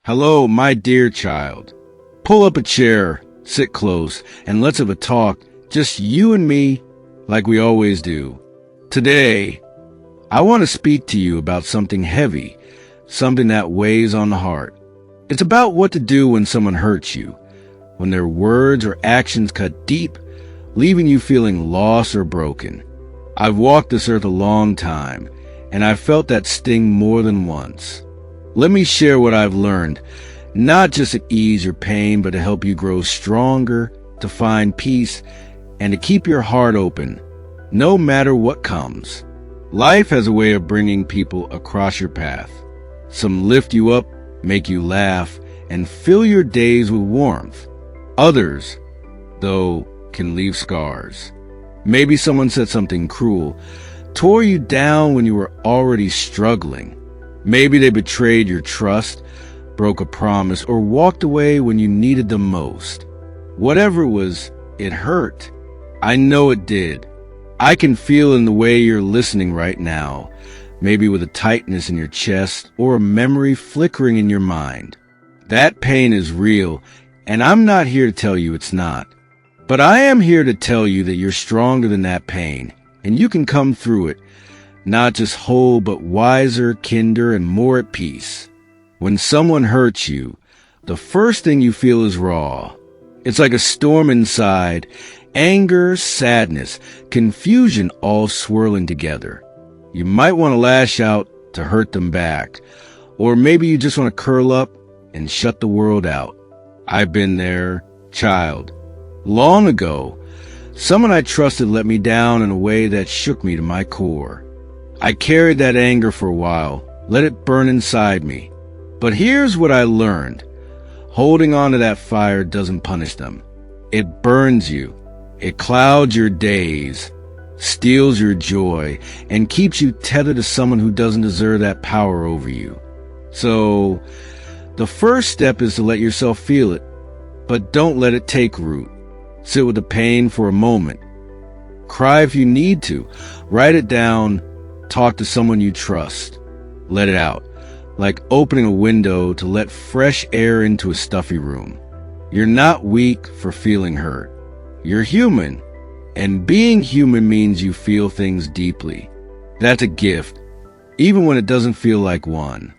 Hello, my dear child. Pull up a chair, sit close, and let's have a talk, just you and me, like we always do. Today, I want to speak to you about something heavy, something that weighs on the heart. It's about what to do when someone hurts you, when their words or actions cut deep, leaving you feeling lost or broken. I've walked this earth a long time, and I've felt that sting more than once. Let me share what I've learned, not just to ease your pain, but to help you grow stronger, to find peace, and to keep your heart open, no matter what comes. Life has a way of bringing people across your path. Some lift you up, make you laugh, and fill your days with warmth. Others, though, can leave scars. Maybe someone said something cruel, tore you down when you were already struggling. Maybe they betrayed your trust, broke a promise, or walked away when you needed them most. Whatever it was, it hurt. I know it did. I can feel in the way you're listening right now, maybe with a tightness in your chest or a memory flickering in your mind. That pain is real, and I'm not here to tell you it's not. But I am here to tell you that you're stronger than that pain, and you can come through it, not just whole, but wiser, kinder, and more at peace. When someone hurts you, the first thing you feel is raw. It's like a storm inside, anger, sadness, confusion all swirling together. You might want to lash out to hurt them back, or maybe you just want to curl up and shut the world out. I've been there, child. Long ago, someone I trusted let me down in a way that shook me to my core. I carried that anger for a while, let it burn inside me. But here's what I learned. Holding on to that fire doesn't punish them. It burns you. It clouds your days, steals your joy, and keeps you tethered to someone who doesn't deserve that power over you. So, the first step is to let yourself feel it, but don't let it take root. Sit with the pain for a moment. Cry if you need to. Write it down. Talk to someone you trust. Let it out, like opening a window to let fresh air into a stuffy room. You're not weak for feeling hurt. You're human, and being human means you feel things deeply. That's a gift, even when it doesn't feel like one.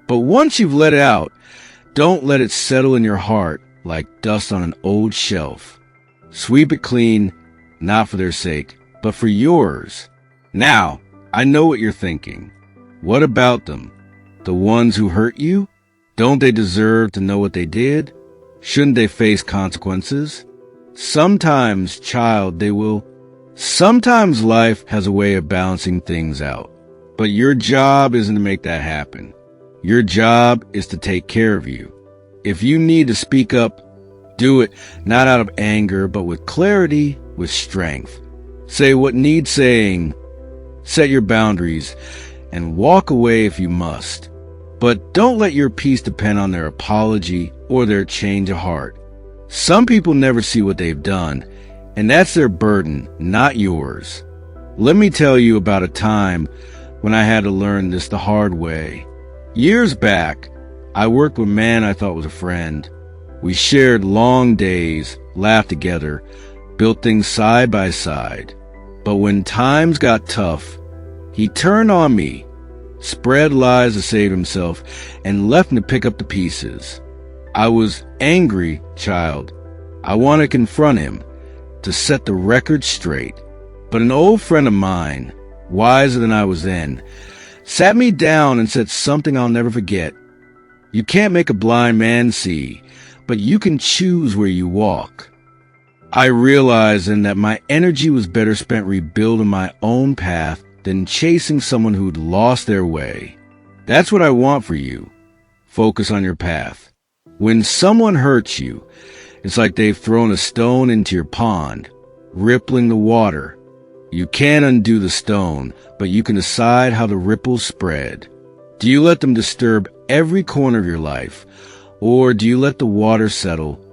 But once you've let it out, don't let it settle in your heart like dust on an old shelf. Sweep it clean, not for their sake, but for yours. Now, I know what you're thinking. What about them? The ones who hurt you? Don't they deserve to know what they did? Shouldn't they face consequences? Sometimes, child, they will. Sometimes life has a way of balancing things out. But your job isn't to make that happen. Your job is to take care of you. If you need to speak up, do it not out of anger, but with clarity, with strength. Say what needs saying. Set your boundaries and walk away if you must. But don't let your peace depend on their apology or their change of heart. Some people never see what they've done, and that's their burden, not yours. Let me tell you about a time when I had to learn this the hard way. Years back, I worked with a man I thought was a friend. We shared long days, laughed together, built things side by side. But when times got tough, he turned on me, spread lies to save himself, and left me to pick up the pieces. I was angry, child. I wanted to confront him, to set the record straight. But an old friend of mine, wiser than I was then, sat me down and said something I'll never forget. You can't make a blind man see, but you can choose where you walk. I realized then that my energy was better spent rebuilding my own path than chasing someone who'd lost their way. That's what I want for you. Focus on your path. When someone hurts you, it's like they've thrown a stone into your pond, rippling the water. You can't undo the stone, but you can decide how the ripples spread. Do you let them disturb every corner of your life, or do you let the water settle,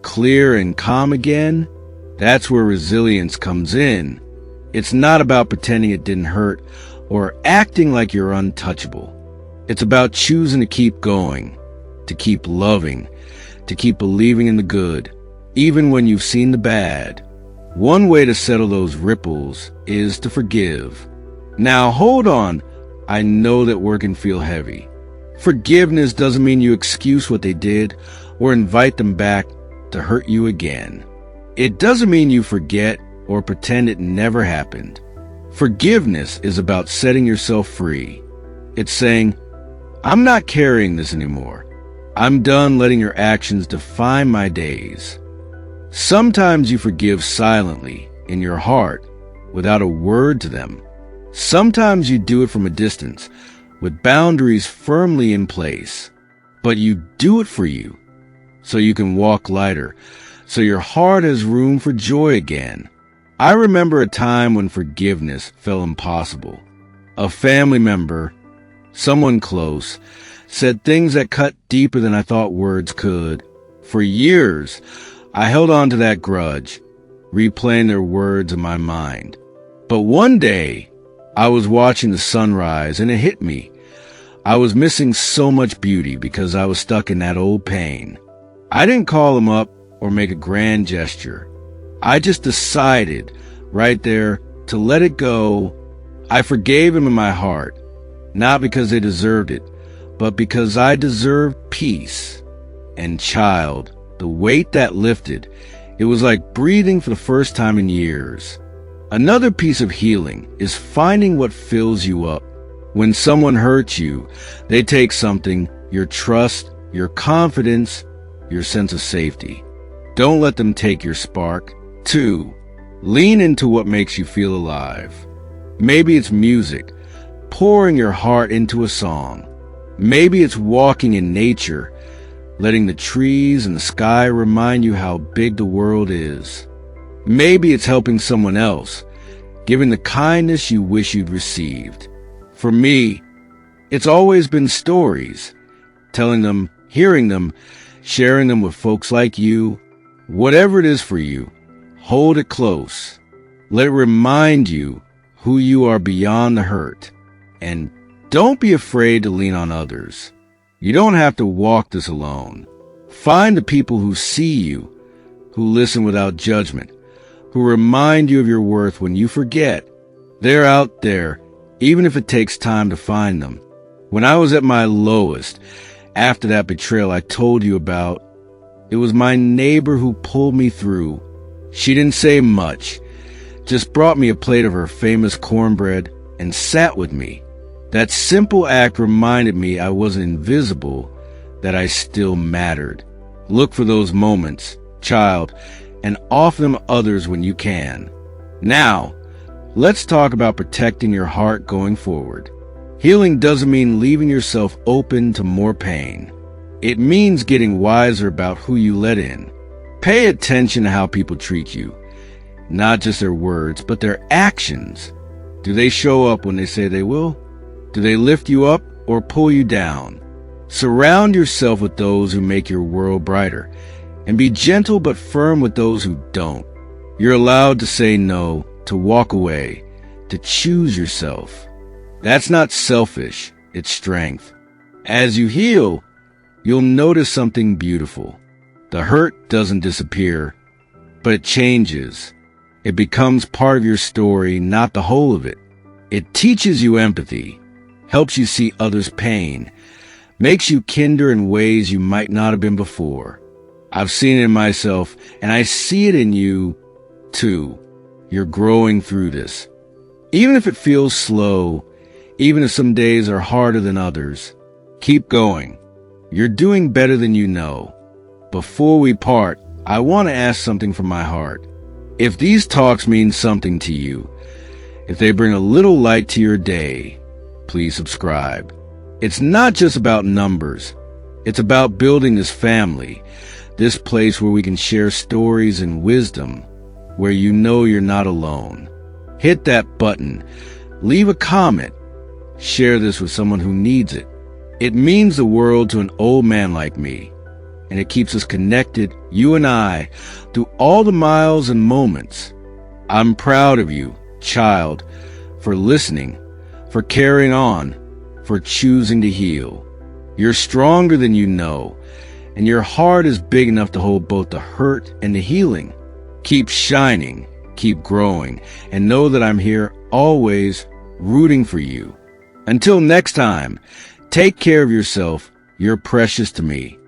clear and calm again? That's where resilience comes in. It's not about pretending it didn't hurt or acting like you're untouchable. It's about choosing to keep going, to keep loving, to keep believing in the good, even when you've seen the bad. One way to settle those ripples is to forgive. Now, hold on. I know that word can feel heavy. Forgiveness doesn't mean you excuse what they did or invite them back to hurt you again. It doesn't mean you forget or pretend it never happened. Forgiveness is about setting yourself free. It's saying, I'm not carrying this anymore. I'm done letting your actions define my days. Sometimes you forgive silently in your heart without a word to them. Sometimes you do it from a distance with boundaries firmly in place. But you do it for you so you can walk lighter, so your heart has room for joy again. I remember a time when forgiveness felt impossible. A family member, someone close, said things that cut deeper than I thought words could. For years, I held on to that grudge, replaying their words in my mind. But one day, I was watching the sunrise and it hit me. I was missing so much beauty because I was stuck in that old pain. I didn't call him up or make a grand gesture. I just decided right there to let it go. I forgave him in my heart, not because they deserved it, but because I deserved peace. And child, the weight that lifted, it was like breathing for the first time in years. Another piece of healing is finding what fills you up. When someone hurts you, they take something, your trust, your confidence, your sense of safety. Don't let them take your spark. 2. Lean into what makes you feel alive. Maybe it's music, pouring your heart into a song. Maybe it's walking in nature, letting the trees and the sky remind you how big the world is. Maybe it's helping someone else, giving the kindness you wish you'd received. For me, it's always been stories, telling them, hearing them, sharing them with folks like you. Whatever it is for you, hold it close. Let it remind you who you are beyond the hurt. And don't be afraid to lean on others. You don't have to walk this alone. Find the people who see you, who listen without judgment, who remind you of your worth when you forget. They're out there, even if it takes time to find them. When I was at my lowest, after that betrayal I told you about, it was my neighbor who pulled me through. She didn't say much, just brought me a plate of her famous cornbread and sat with me. That simple act reminded me I wasn't invisible, that I still mattered. Look for those moments, child, and offer them others when you can. Now, let's talk about protecting your heart going forward. Healing doesn't mean leaving yourself open to more pain. It means getting wiser about who you let in. Pay attention to how people treat you, not just their words, but their actions. Do they show up when they say they will? Do they lift you up or pull you down? Surround yourself with those who make your world brighter, and be gentle but firm with those who don't. You're allowed to say no, to walk away, to choose yourself. That's not selfish, it's strength. As you heal, you'll notice something beautiful. The hurt doesn't disappear, but it changes. It becomes part of your story, not the whole of it. It teaches you empathy, helps you see others' pain, makes you kinder in ways you might not have been before. I've seen it in myself, and I see it in you, too. You're growing through this. Even if it feels slow, even if some days are harder than others, keep going. You're doing better than you know. Before we part, I want to ask something from my heart. If these talks mean something to you, if they bring a little light to your day, please subscribe. It's not just about numbers. It's about building this family, this place where we can share stories and wisdom, where you know you're not alone. Hit that button, leave a comment, share this with someone who needs it. It means the world to an old man like me, and it keeps us connected, you and I, through all the miles and moments. I'm proud of you, child, for listening, for carrying on, for choosing to heal. You're stronger than you know, and your heart is big enough to hold both the hurt and the healing. Keep shining, keep growing, and know that I'm here always rooting for you. Until next time, take care of yourself. You're precious to me.